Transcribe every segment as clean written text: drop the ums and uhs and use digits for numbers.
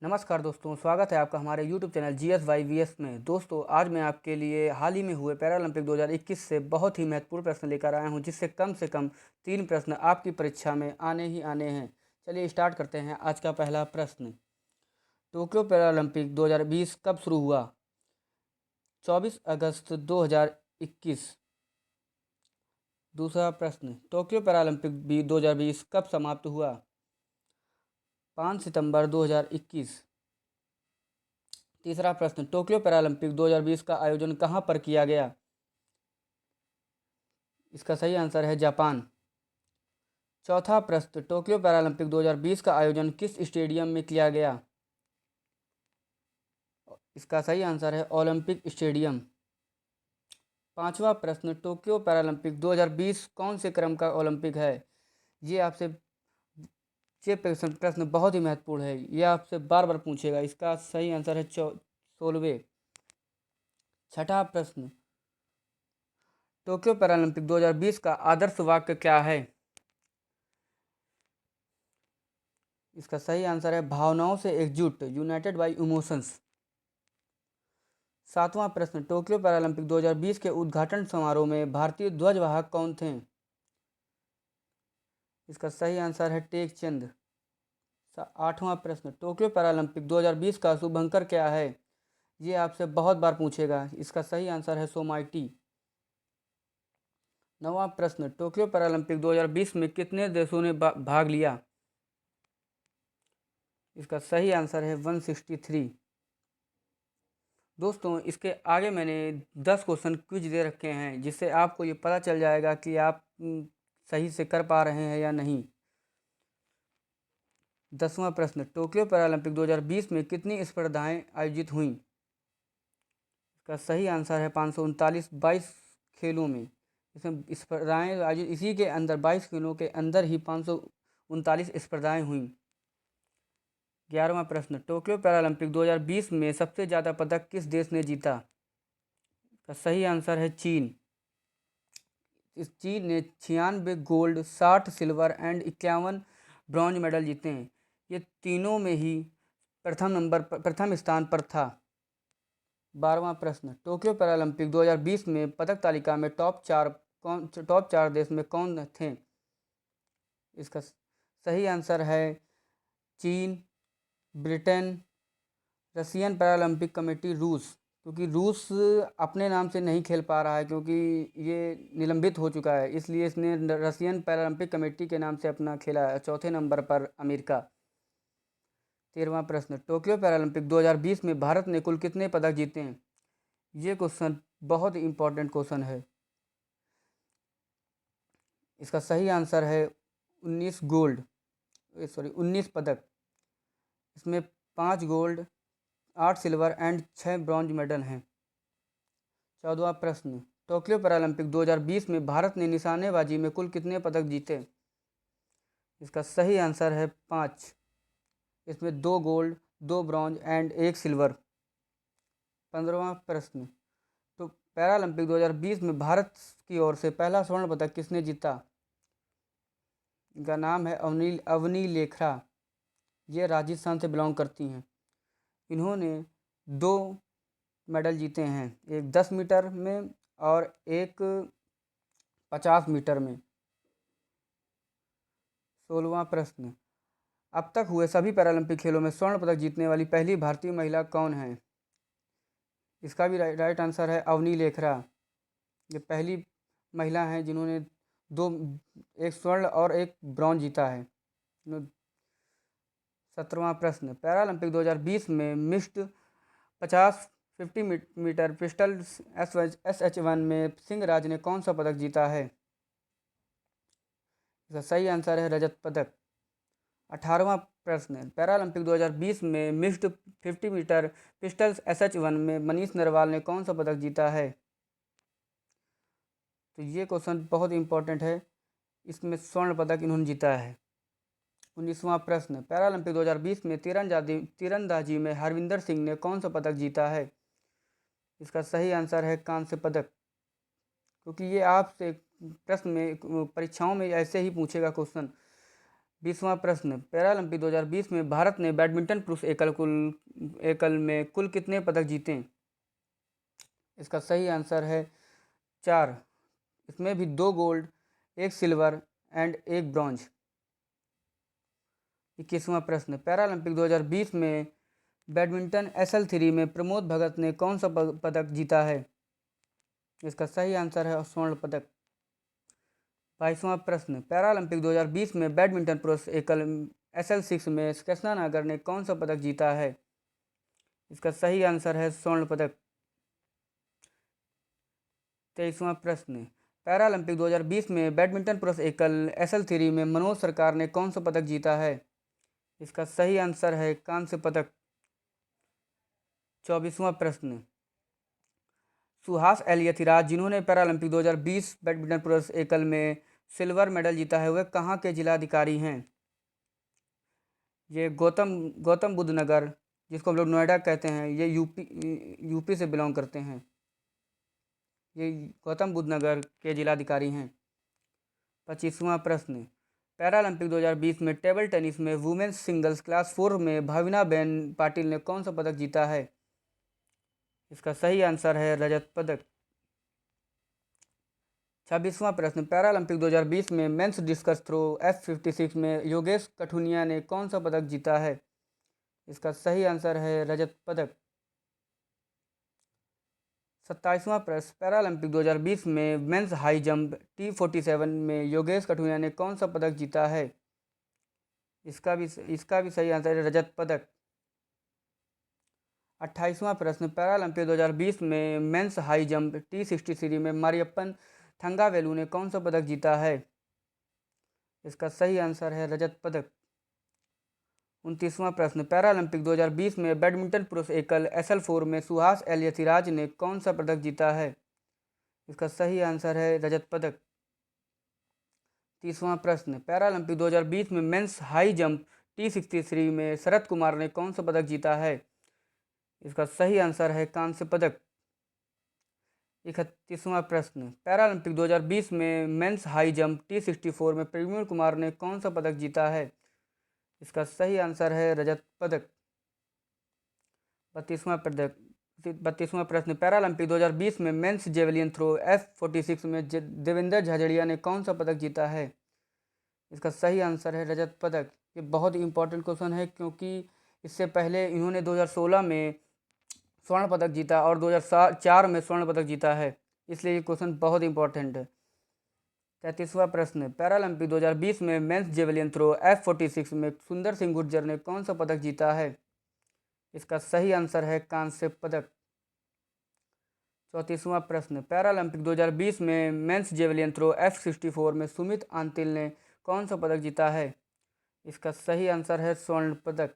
नमस्कार दोस्तों, स्वागत है आपका हमारे YouTube चैनल GSYVS में। दोस्तों, आज मैं आपके लिए हाल ही में हुए पैरालंपिक 2021 से बहुत ही महत्वपूर्ण प्रश्न लेकर आया हूं, जिससे कम से कम 3 प्रश्न आपकी परीक्षा में आने ही आने हैं। चलिए स्टार्ट करते हैं। आज का पहला प्रश्न, टोक्यो पैरालंपिक 2020 कब शुरू हुआ? 24 अगस्त 2021। दूसरा प्रश्न, टोक्यो पैरालंपिक 2020 कब समाप्त हुआ? 5 सितंबर 2021। तीसरा प्रश्न, टोक्यो पैरालंपिक 2020 का आयोजन कहाँ पर किया गया? इसका सही आंसर है जापान। चौथा प्रश्न, टोक्यो पैरालंपिक 2020 का आयोजन किस स्टेडियम में किया गया? इसका सही आंसर है ओलंपिक स्टेडियम। पांचवा प्रश्न, टोक्यो पैरालंपिक 2020 कौन से क्रम का ओलंपिक है? ये आपसे ये प्रश्न बहुत ही महत्वपूर्ण है। ये आपसे बार बार पूछेगा। इसका सही आंसर है 16वें। छठा प्रश्न, टोक्यो पैरालंपिक 2020 का आदर्श वाक्य क्या है? इसका सही आंसर है भावनाओं से एकजुट, यूनाइटेड बाय इमोशंस। सातवां प्रश्न, टोक्यो पैरालंपिक 2020 के उद्घाटन समारोह में भारतीय ध्वजवाहक कौन थे? इसका सही आंसर है टेक चंद। आठवां प्रश्न, टोक्यो पैरालंपिक 2020 का शुभंकर क्या है? ये आपसे बहुत बार पूछेगा। इसका सही आंसर है सोमाइटी। नौवां प्रश्न, टोक्यो पैरालंपिक 2020 में कितने देशों ने भाग लिया? इसका सही आंसर है 163। दोस्तों, इसके आगे मैंने 10 क्वेश्चन क्विज दे रखे हैं, जिससे आपको ये पता चल जाएगा कि आप सही से कर पा रहे हैं या नहीं। 10वां प्रश्न, टोक्यो पैरालंपिक 2020 में कितनी स्पर्धाएं आयोजित हुईं? इसका सही आंसर है 539। 22 खेलों में इसमें स्पर्धाएं आयोजित, इसी के अंदर 22 खेलों के अंदर ही 539 स्पर्धाएं हुईं। 11वां प्रश्न, टोक्यो पैरालंपिक 2020 में सबसे ज़्यादा पदक किस देश ने जीता? इसका सही आंसर है चीन। इस चीन ने 96 gold, 60 silver and 51 bronze medal जीते हैं। ये तीनों में ही प्रथम स्थान पर था। 12वां प्रश्न, टोक्यो पैरालंपिक 2020 में पदक तालिका में टॉप चार देश में कौन थे? इसका सही आंसर है चीन, ब्रिटेन, रशियन पैरालंपिक कमेटी, रूस। क्योंकि रूस अपने नाम से नहीं खेल पा रहा है, क्योंकि ये निलंबित हो चुका है, इसलिए इसने रशियन पैरालंपिक कमेटी के नाम से अपना खेला है। चौथे नंबर पर अमेरिका। 13वां प्रश्न, टोक्यो पैरालंपिक 2020 में भारत ने कुल कितने पदक जीते हैं? ये क्वेश्चन बहुत इंपॉर्टेंट क्वेश्चन है। इसका सही आंसर है 19 पदक। इसमें 5 gold, 8 silver and 6 bronze medal हैं। 14वां प्रश्न, टोक्यो पैरालंपिक 2020 में भारत ने निशानेबाजी में कुल कितने पदक जीते? इसका सही आंसर है 5। इसमें 2 गोल्ड, 2 ब्रॉन्ज एंड 1 सिल्वर। 15वां प्रश्न, तो पैरालंपिक 2020 में भारत की ओर से पहला स्वर्ण पदक किसने जीता? इनका नाम है अवनी लेखरा। ये राजस्थान से बिलोंग करती हैं। इन्होंने 2 मेडल जीते हैं, एक 10 मीटर में और एक 50 मीटर में। 16वां प्रश्न, अब तक हुए सभी पैरालंपिक खेलों में स्वर्ण पदक जीतने वाली पहली भारतीय महिला कौन है? इसका भी राइट आंसर है अवनी लेखरा। ये पहली महिला हैं जिन्होंने एक स्वर्ण और एक ब्रॉन्ज जीता है। 17वां प्रश्न, पैरालंपिक 2020 में मिस्ड 50 मीटर पिस्टल SH1 में सिंह राज ने कौन सा पदक जीता है? इसका सही आंसर है रजत पदक। 18वां प्रश्न, पैरालंपिक 2020 में मिक्स्ड 50 मीटर पिस्टल SH1 में मनीष नरवाल ने कौन सा पदक जीता है? तो ये क्वेश्चन बहुत इंपॉर्टेंट है। इसमें स्वर्ण पदक इन्होंने जीता है। 19वां प्रश्न, पैरालंपिक 2020 में तीरंदाजी में हरविंदर सिंह ने कौन सा पदक जीता है? इसका सही आंसर है कांस्य पदक। क्योंकि ये आपसे प्रश्न में परीक्षाओं में ऐसे ही पूछेगा क्वेश्चन। 20वां प्रश्न, पैरालंपिक 2020 में भारत ने बैडमिंटन पुरुष एकल में कुल कितने पदक जीते? इसका सही आंसर है 4। इसमें भी 2 गोल्ड, 1 सिल्वर एंड 1 ब्रॉन्ज। 21वां प्रश्न, पैरालंपिक 2020 में बैडमिंटन SL3 में प्रमोद भगत ने कौन सा पदक जीता है? इसका सही आंसर है स्वर्ण पदक। 22वां प्रश्न, पैरालंपिक 2020 में बैडमिंटन पुरुष एकल SL6 में कृष्णा नागर ने कौन सा पदक जीता है? इसका सही आंसर है स्वर्ण पदक। 23वां प्रश्न, पैरालंपिक 2020 में बैडमिंटन पुरुष एकल SL3 में मनोज सरकार ने कौन सा पदक जीता है? इसका सही आंसर है कांस्य पदक। 24वां प्रश्न, सुहास एल यथिराज जिन्होंने पैरालंपिक 2020 बैडमिंटन पुरुष एकल में सिल्वर मेडल जीता है, वह कहाँ के जिलाधिकारी हैं? ये गौतम बुद्ध नगर, जिसको हम लोग नोएडा कहते हैं, ये यूपी से बिलोंग करते हैं। ये गौतम बुद्ध नगर के जिलाधिकारी हैं। 25वां प्रश्न, पैरालंपिक 2020 में टेबल टेनिस में वुमेन्स सिंगल्स क्लास 4 में भाविनाबेन पाटिल ने कौन सा पदक जीता है? इसका सही आंसर है रजत पदक। 26वां प्रश्न, पैरालंपिक 2020 में मेंस डिस्कस थ्रो F56 में योगेश कठुनिया ने कौन सा पदक जीता है? इसका सही आंसर है रजत पदक। 27वां प्रश्न, पैरालंपिक 2020 में मेंस हाई जंप T47 में योगेश कठुनिया ने कौन सा पदक जीता है? इसका भी सही आंसर है रजत पदक। 28वां प्रश्न, पैरालंपिक 2020 में मेंस हाई जंप T63 में मारियप्पन थंगावेलु ने कौन सा पदक जीता है? इसका सही आंसर है रजत पदक। 29वां प्रश्न, पैरालंपिक 2020 में बैडमिंटन पुरुष एकल SL4 में सुहास एल यथिराज ने कौन सा पदक जीता है? इसका सही आंसर है रजत पदक। 30वां प्रश्न, पैरालंपिक 2020 में मेंस हाई जंप T63 में शरद कुमार ने कौन सा पदक जीता है? इसका सही आंसर है कांस्य पदक। 31वां प्रश्न, पैरालंपिक 2020 में मेंस हाई जंप T64 में प्रवीण कुमार ने कौन सा पदक जीता है? इसका सही आंसर है रजत पदक। 32वां प्रश्न, पैरालंपिक 2020 में मेंस जेवलिन थ्रो F46 में देवेंद्र झाझड़िया ने कौन सा पदक जीता है? इसका सही आंसर है रजत पदक। ये बहुत ही इंपॉर्टेंट क्वेश्चन है, क्योंकि इससे पहले इन्होंने 2016 में स्वर्ण पदक जीता और 2004 में स्वर्ण पदक जीता है, इसलिए ये क्वेश्चन बहुत इंपॉर्टेंट है। 33वां प्रश्न, पैरालंपिक 2020 में मेंस जेवलिन थ्रो F46 में सुंदर सिंह गुर्जर ने कौन सा पदक जीता है? इसका सही आंसर है कांस्य पदक। 34वां प्रश्न, पैरालंपिक 2020 में मेंस जेवलिन थ्रो F64 में सुमित आंतिल ने कौन सा पदक जीता है? इसका सही आंसर है स्वर्ण पदक।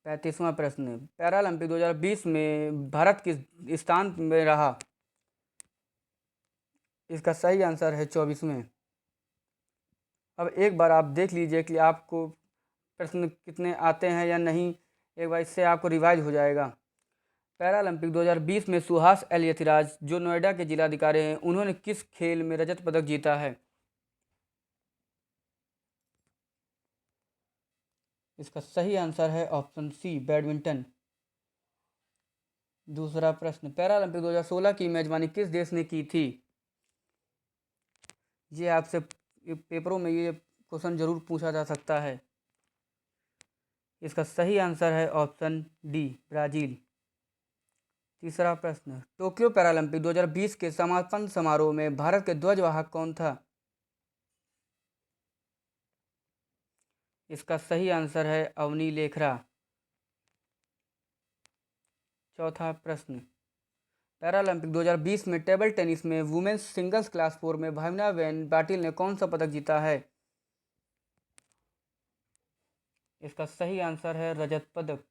35वां प्रश्न, पैरालंपिक 2020 में भारत किस स्थान में रहा? इसका सही आंसर है 24वें। अब एक बार आप देख लीजिए कि आपको प्रश्न कितने आते हैं या नहीं, एक बार इससे आपको रिवाइज हो जाएगा। पैरालंपिक 2020 में सुहास एल यथिराज जो नोएडा के जिलाधिकारी हैं, उन्होंने किस खेल में रजत पदक जीता है? इसका सही आंसर है ऑप्शन सी, बैडमिंटन। दूसरा प्रश्न, पैरालंपिक 2016 की मेजबानी किस देश ने की थी? ये आपसे पेपरों में ये क्वेश्चन जरूर पूछा जा सकता है। इसका सही आंसर है ऑप्शन डी, ब्राज़ील। तीसरा प्रश्न, टोक्यो पैरालंपिक 2020 के समापन समारोह में भारत के ध्वजवाहक कौन था? इसका सही आंसर है अवनी लेखरा। चौथा प्रश्न, पैरालंपिक 2020 में टेबल टेनिस में वुमेन्स सिंगल्स क्लास 4 में भाविनाबेन पाटिल ने कौन सा पदक जीता है? इसका सही आंसर है रजत पदक।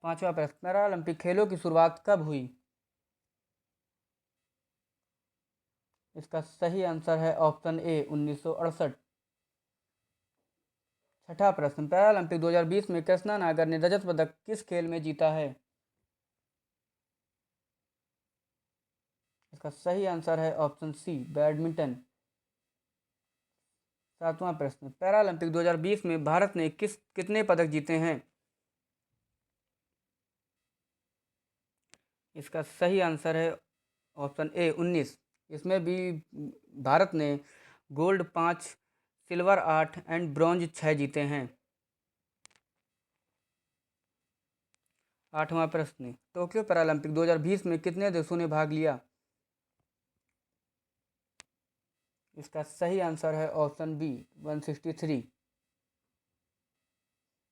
पांचवा प्रश्न, पैरालंपिक खेलों की शुरुआत कब हुई? इसका सही आंसर है ऑप्शन ए, 1968। छठा प्रश्न, पैरालंपिक 2020 में कृष्णा नागर ने रजत पदक किस खेल में जीता है? इसका सही आंसर है ऑप्शन सी, बैडमिंटन। 7वां प्रश्न, पैरालंपिक 2020 में भारत ने कितने पदक जीते हैं? इसका सही आंसर है ऑप्शन ए 19। इसमें भी भारत ने गोल्ड 5, सिल्वर 8 एंड ब्रॉन्ज 6 जीते हैं। 8वां प्रश्न, टोक्यो पैरालंपिक 2020 में कितने देशों ने भाग लिया? इसका सही आंसर है ऑप्शन बी 163।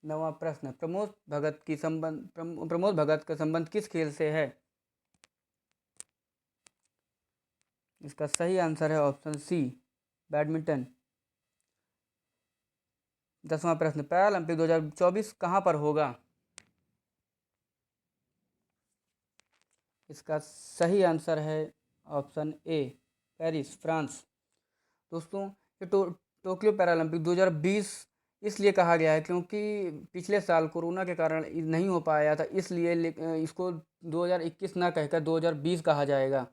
9वां प्रश्न, प्रमोद भगत का संबंध किस खेल से है? इसका सही आंसर है ऑप्शन सी बैडमिंटन। 10वां प्रश्न, पैरालंपिक 2024 कहाँ पर होगा? इसका सही आंसर है ऑप्शन ए पेरिस, फ्रांस। दोस्तों, ये टोक्यो पैरालंपिक 2020 इसलिए कहा गया है क्योंकि पिछले साल कोरोना के कारण नहीं हो पाया था, इसलिए इसको 2021 ना कहकर 2020 कहा जाएगा।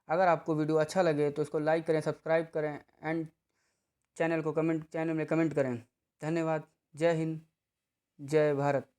अगर आपको वीडियो अच्छा लगे तो इसको लाइक करें, सब्सक्राइब करें एंड चैनल में कमेंट करें। धन्यवाद। जय हिंद, जय भारत।